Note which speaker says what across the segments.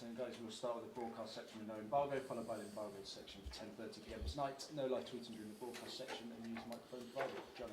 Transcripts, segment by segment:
Speaker 1: afternoon, guys. We'll start with the broadcast section with no embargo, followed by the embargo section for 10:30 p.m. tonight. No live tweeting during the broadcast section, and use microphone provided. Johnny.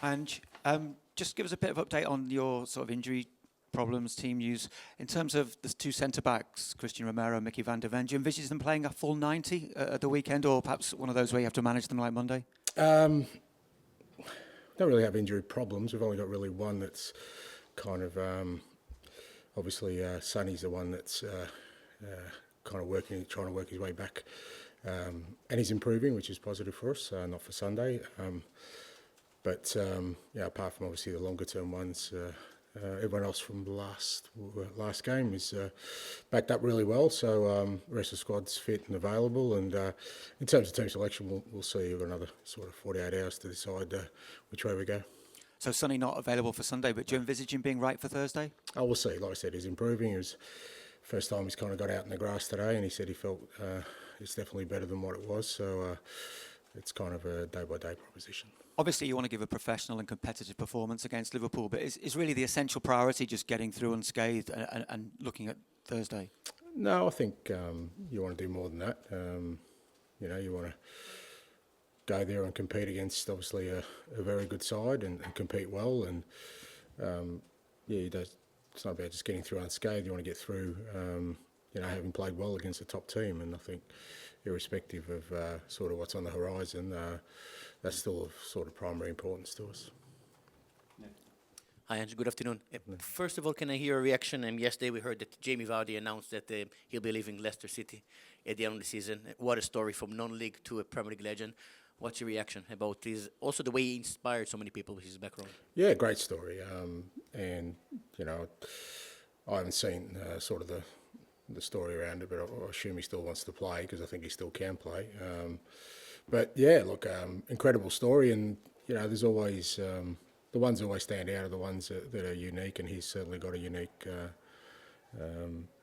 Speaker 2: Ange, just give us a bit of update on your sort of injury problems, team use. In terms of the two centre-backs, Christian Romero and Mickey van der Ven, do you envisage them playing a full 90 at the weekend, or perhaps one of those where you have to manage them like Monday?
Speaker 3: Don't really have injury problems. We've only got really one that's kind of... obviously, Sonny's the one that's kind of trying to work his way back. And he's improving, which is positive for us, not for Sunday. But apart from obviously the longer term ones, everyone else from the last game is backed up really well. So the rest of the squad's fit and available. And in terms of team selection, we'll see over another sort of 48 hours to decide which way we go.
Speaker 2: So Sonny not available for Sunday, but do you envisage him being right for Thursday?
Speaker 3: Oh, we'll see. Like I said, he's improving. It was first time he's kind of got out in the grass today, and he said he felt it's definitely better than what it was. So it's kind of a day-by-day proposition.
Speaker 2: Obviously, you want to give a professional and competitive performance against Liverpool, but is really the essential priority just getting through unscathed and looking at Thursday?
Speaker 3: No, I think you want to do more than that. You want to go there and compete against obviously a very good side and compete well. And it's not about just getting through unscathed. You want to get through, having played well against a top team. And I think, irrespective of sort of what's on the horizon, that's still of sort of primary importance to us.
Speaker 1: Yeah.
Speaker 4: Hi, Ange. Good afternoon. First of all, can I hear a reaction? Yesterday we heard that Jamie Vardy announced that he'll be leaving Leicester City at the end of the season. What a story from non-league to a Premier League legend. What's your reaction about this? Also, the way he inspired so many people with his background.
Speaker 3: Yeah, great story. And I haven't seen sort of the story around it, but I assume he still wants to play because I think he still can play. But yeah, look, incredible story, and there's always the ones that always stand out are the ones that are unique, and he's certainly got a unique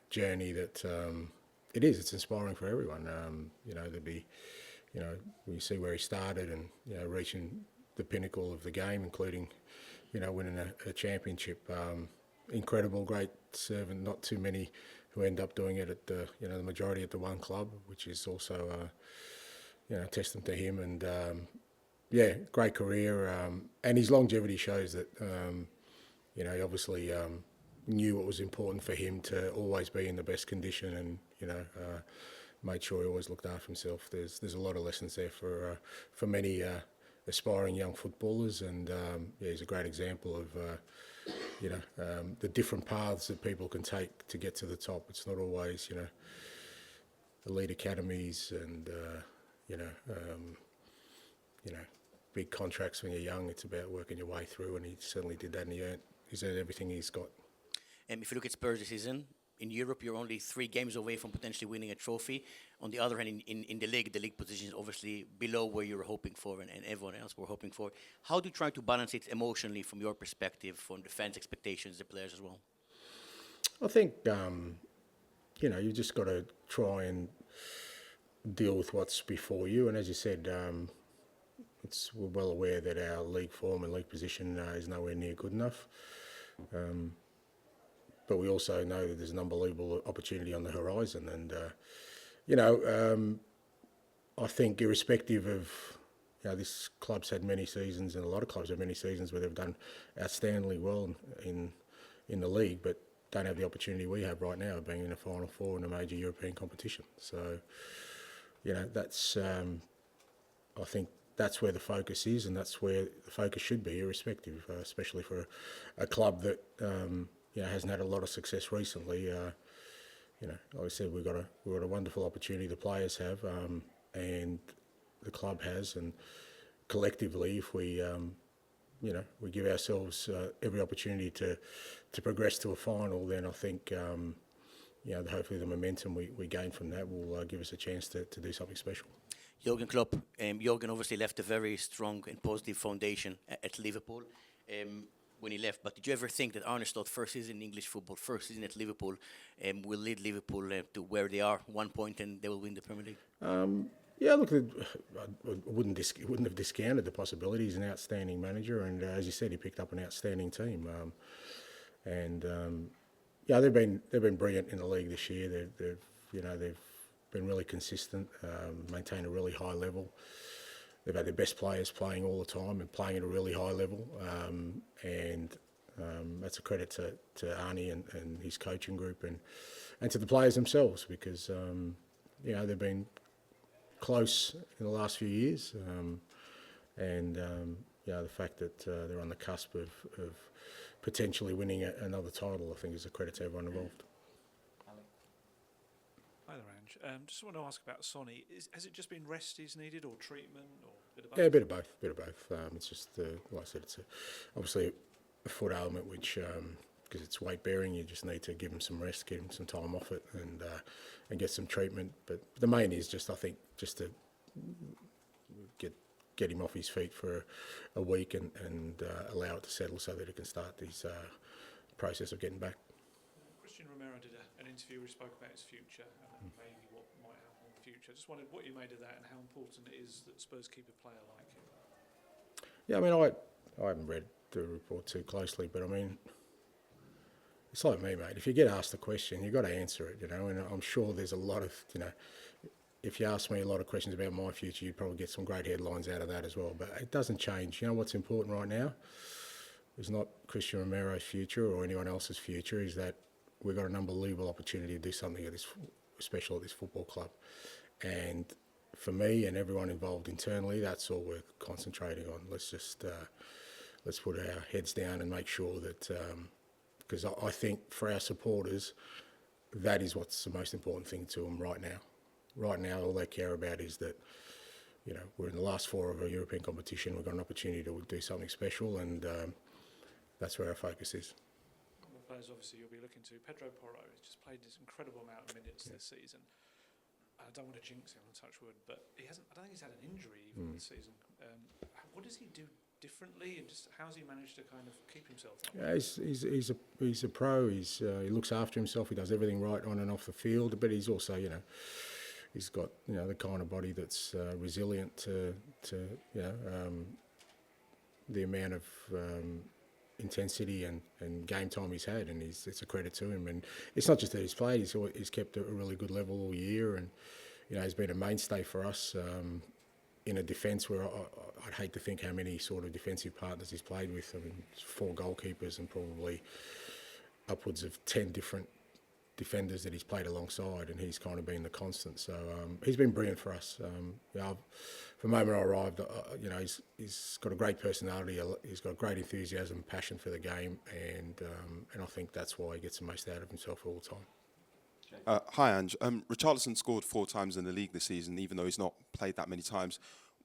Speaker 3: journey that it's inspiring for everyone. There'd be. We see where he started and, reaching the pinnacle of the game, including, winning a championship. Incredible, great servant. Not too many who end up doing it at the majority at the one club, which is also, a testament to him. And, great career. And his longevity shows that, he obviously knew what was important for him to always be in the best condition and, made sure he always looked after himself. There's a lot of lessons there for many aspiring young footballers, and he's a great example of the different paths that people can take to get to the top. It's not always elite academies and big contracts when you're young. It's about working your way through, and he certainly did that, and he's earned everything he's got.
Speaker 4: If you look at Spurs this season, in Europe, you're only 3 games away from potentially winning a trophy. On the other hand, in the league position is obviously below where you were hoping for and everyone else were hoping for. How do you try to balance it emotionally from your perspective, from the fans' expectations, the players as well?
Speaker 3: I think, you just got to try and deal with what's before you. And as you said, we're well aware that our league form and league position is nowhere near good enough. But we also know that there's an unbelievable opportunity on the horizon. And, I think irrespective of, this club's had many seasons, and a lot of clubs have many seasons where they've done outstandingly well in the league, but don't have the opportunity we have right now of being in a Final Four in a major European competition. So, that's, I think that's where the focus is, and that's where the focus should be, irrespective, especially for a club that, hasn't had a lot of success recently. Like I said, we've got a wonderful opportunity. The players have, and the club has, and collectively, if we, we give ourselves every opportunity to progress to a final, then I think, hopefully the momentum we gain from that will give us a chance to do something special.
Speaker 4: Jurgen Klopp, Jurgen obviously left a very strong and positive foundation at Liverpool. When he left, but did you ever think that Arne Slot, first season in English football, first season at Liverpool, will lead Liverpool to where they are, 1 point, and they will win the Premier League?
Speaker 3: Look, I wouldn't have discounted the possibility. He's an outstanding manager, and as you said, he picked up an outstanding team. Yeah, they've been brilliant in the league this year. They've been really consistent, maintained a really high level. They've had their best players playing all the time and playing at a really high level, and that's a credit to Arnie and his coaching group and to the players themselves, because they've been close in the last few years, and the fact that they're on the cusp of potentially winning another title, I think, is a credit to everyone involved.
Speaker 5: Hi there, Ange. Just want to ask about Sonny. Has it just been rest he's needed, or treatment, or a bit of both?
Speaker 3: Yeah, a bit of both. It's just, like I said, it's obviously a foot ailment, which, because it's weight bearing, you just need to give him some rest, give him some time off it, and get some treatment. But the main is just, I think, just to get him off his feet for a week and allow it to settle so that he can start this process of getting back.
Speaker 5: Christian Romero did an interview where he spoke about his future and maybe what might happen in the future. Just wondered what you made of that and how important it is that Spurs keep a player like him.
Speaker 3: Yeah, I mean, I haven't read the report too closely, but I mean, it's like me, mate. If you get asked a question, you've got to answer it, and I'm sure there's a lot of, if you ask me a lot of questions about my future, you'd probably get some great headlines out of that as well. But it doesn't change. What's important right now is not Christian Romero's future or anyone else's future, is that we've got an unbelievable opportunity to do something special at this football club. And for me and everyone involved internally, that's all we're concentrating on. Let's just let's put our heads down and make sure that, because I think for our supporters, that is what's the most important thing to them right now. Right now, all they care about is that, we're in the last four of a European competition. We've got an opportunity to do something special, and that's where our focus is.
Speaker 5: One of the players, obviously, you'll be looking to, Pedro Porro, has just played this incredible amount of minutes this season. I don't want to jinx him and touch wood, but I don't think he's had an injury even this season. What does he do differently, and just how's he managed to kind of keep himself up?
Speaker 3: Yeah, he's a pro. He looks after himself. He does everything right on and off the field, but he's also, he's got the kind of body that's resilient to the amount of intensity and game time he's had, and it's a credit to him. And it's not just that he's played; he's kept a really good level all year, and he's been a mainstay for us in a defence where I'd hate to think how many sort of defensive partners he's played with. I mean, 4 goalkeepers and probably upwards of 10 different defenders that he's played alongside, and he's kind of been the constant. So he's been brilliant for us. From the moment I arrived, he's got a great personality. He's got great enthusiasm, passion for the game, and I think that's why he gets the most out of himself all the time.
Speaker 6: Hi, Ange. Richarlison scored 4 times in the league this season, even though he's not played that many times.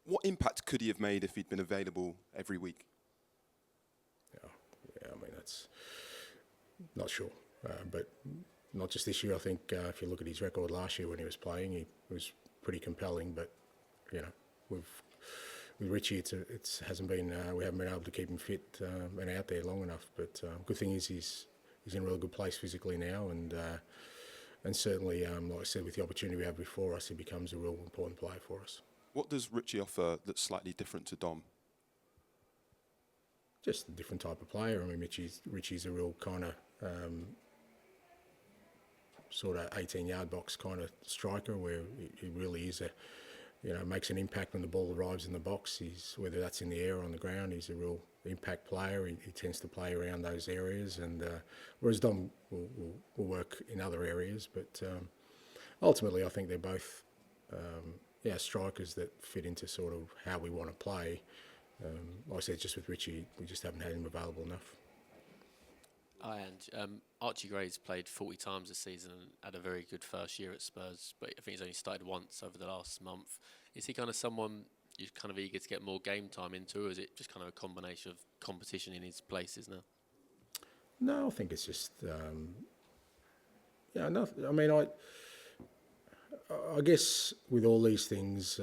Speaker 6: What impact could he have made if he'd been available every week?
Speaker 3: Yeah, I mean, that's not sure, but not just this year. I think if you look at his record last year when he was playing, he was pretty compelling. But with Richie, it hasn't been. We haven't been able to keep him fit and out there long enough. But good thing is he's in a really good place physically now, and certainly, like I said, with the opportunity we have before us, he becomes a real important player for us.
Speaker 6: What does Richie offer that's slightly different to Dom?
Speaker 3: Just a different type of player. I mean, Richie's a real kind of sort of 18-yard box kind of striker, where he really is makes an impact when the ball arrives in the box. Whether that's in the air or on the ground, he's a real impact player. He tends to play around those areas, and whereas Dom will work in other areas. But ultimately, I think they're both strikers that fit into sort of how we want to play. Like I said, just with Richie, we just haven't had him available enough.
Speaker 7: Hi, Ange. Archie Gray's played 40 times this season and had a very good first year at Spurs, but I think he's only started once over the last month. Is he kind of someone you're kind of eager to get more game time into, or is it just kind of a combination of competition in his places now?
Speaker 3: No, I think it's just, no. I mean, I guess with all these things,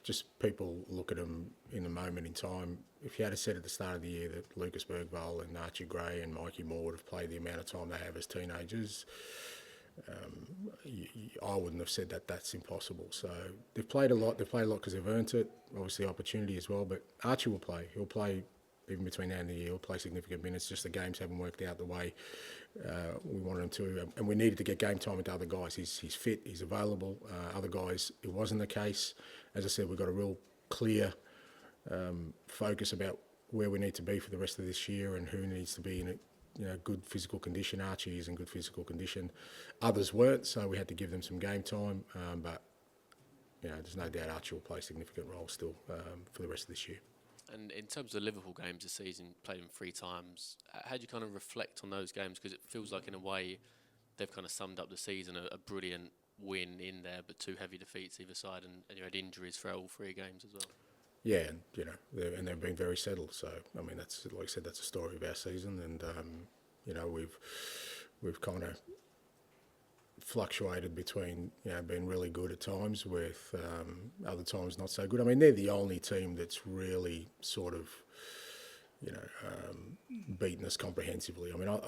Speaker 3: just people look at them in the moment in time. If you had said at the start of the year that Lucas Bergvall and Archie Gray and Mikey Moore would have played the amount of time they have as teenagers, I wouldn't have said that that's impossible. So they've played a lot. They've played a lot because they've earned it. Obviously, opportunity as well. But Archie will play. He'll play even between now and the year, he'll play significant minutes. Just the games haven't worked out the way we wanted him to, and we needed to get game time into other guys. He's fit, he's available. Other guys, it wasn't the case. As I said, we've got a real clear focus about where we need to be for the rest of this year and who needs to be in a good physical condition. Archie is in good physical condition. Others weren't, so we had to give them some game time. But there's no doubt Archie will play a significant role still for the rest of this year.
Speaker 7: And in terms of the Liverpool games this season, played them 3 times. How do you kind of reflect on those games? Because it feels like in a way they've kind of summed up the season, a brilliant win in there, but 2 heavy defeats either side, and you had injuries for all 3 games as well.
Speaker 3: Yeah, and they've been very settled. So I mean, that's, like I said, that's a story of our season, and we've kind of fluctuated between being really good at times with other times not so good. I mean, they're the only team that's really sort of beaten us comprehensively. I mean, I'm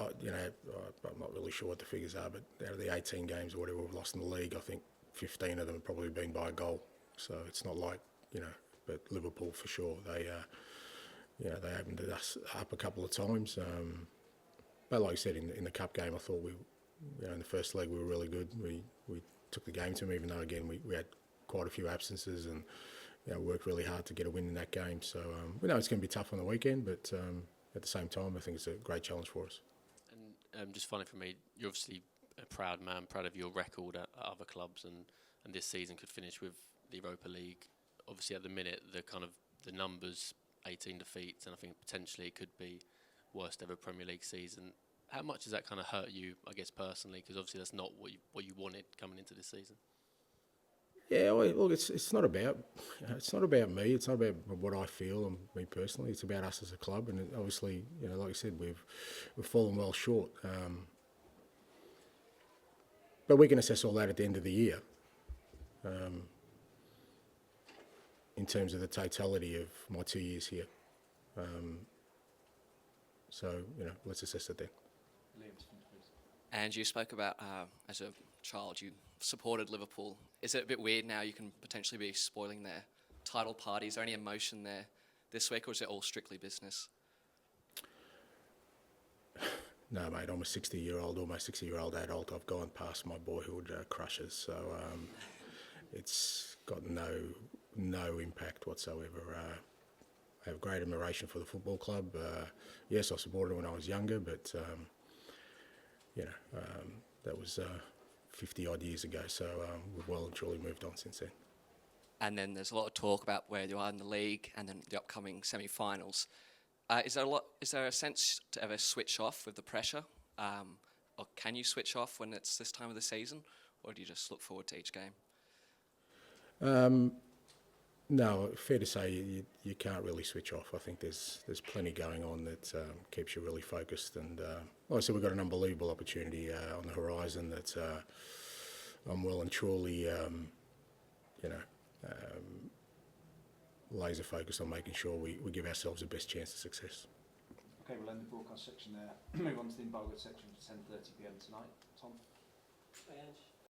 Speaker 3: not really sure what the figures are, but out of the 18 games or whatever we've lost in the league, I think 15 of them have probably been by a goal. So it's not like but Liverpool for sure, they opened us up a couple of times. But like I said, in the cup game, I thought in the first leg we were really good. We took the game to them, even though again we had quite a few absences and worked really hard to get a win in that game. So we know it's going to be tough on the weekend, but at the same time, I think it's a great challenge for us.
Speaker 7: And just finally for me, you're obviously a proud man, proud of your record at other clubs, and this season could finish with the Europa League. Obviously, at the minute, the numbers, 18 defeats, and I think potentially it could be worst ever Premier League season. How much does that kind of hurt you, I guess, personally? Because obviously that's not what you wanted coming into this season.
Speaker 3: Yeah, well, look, it's not about me. It's not about what I feel and me personally. It's about us as a club, and obviously, like I said, we've fallen well short. But we can assess all that at the end of the year. In terms of the totality of my 2 years here. So, let's assess it then.
Speaker 8: And you spoke about, as a child, you supported Liverpool. Is it a bit weird now you can potentially be spoiling their title party? Is there any emotion there this week, or is it all strictly business?
Speaker 3: No, mate, I'm a 60-year-old, almost 60-year-old adult. I've gone past my boyhood crushes, so it's got no impact whatsoever. I have great admiration for the football club. Yes, I supported it when I was younger, but that was 50 odd years ago. So we've well and truly moved on since then.
Speaker 8: And then there's a lot of talk about where you are in the league and then the upcoming semi-finals. Is there a sense to ever switch off with the pressure, or can you switch off when it's this time of the season, or do you just look forward to each game?
Speaker 3: No, fair to say you can't really switch off. I think there's plenty going on that keeps you really focused. And like I said, we've got an unbelievable opportunity on the horizon that I'm well and truly, laser focused on making sure we give ourselves the best chance of success.
Speaker 1: Okay, we'll end the broadcast section there. Move on to the embargoed section for 10:30 p.m. tonight. Tom?
Speaker 9: Hi, Ange.